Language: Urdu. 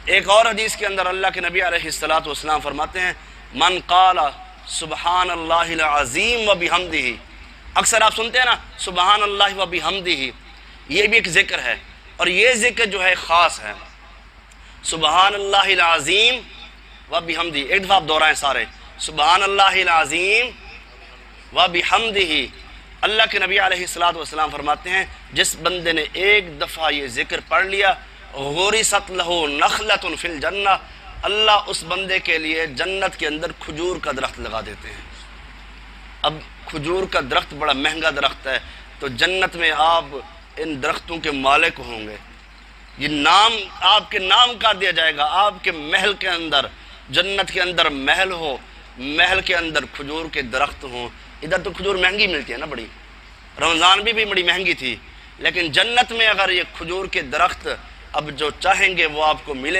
ایک اور حدیث کے اندر اللہ کے نبی علیہ الصلوۃ والسلام فرماتے ہیں من قال سبحان اللہ العظیم و بحمدہ، اکثر آپ سنتے ہیں نا سبحان اللہ و بحمدہ، یہ بھی ایک ذکر ہے، اور یہ ذکر جو ہے خاص ہے، سبحان اللہ العظیم و بحمدہ، ایک دفعہ آپ دہرائیں سارے، سبحان اللہ العظیم و بحمدہ۔ اللہ کے نبی علیہ الصلوۃ والسلام فرماتے ہیں جس بندے نے ایک دفعہ یہ ذکر پڑھ لیا غرست لہ نخلۃ فی الجنہ، اللہ اس بندے کے لیے جنت کے اندر کھجور کا درخت لگا دیتے ہیں۔ اب کھجور کا درخت بڑا مہنگا درخت ہے، تو جنت میں آپ ان درختوں کے مالک ہوں گے، یہ نام آپ کے نام کر دیا جائے گا، آپ کے محل کے اندر، جنت کے اندر محل ہو، محل کے اندر کھجور کے درخت ہوں۔ ادھر تو کھجور مہنگی ملتی ہے نا بڑی، رمضان بھی بڑی مہنگی تھی، لیکن جنت میں اگر یہ کھجور کے درخت اب جو چاہیں گے وہ آپ کو ملے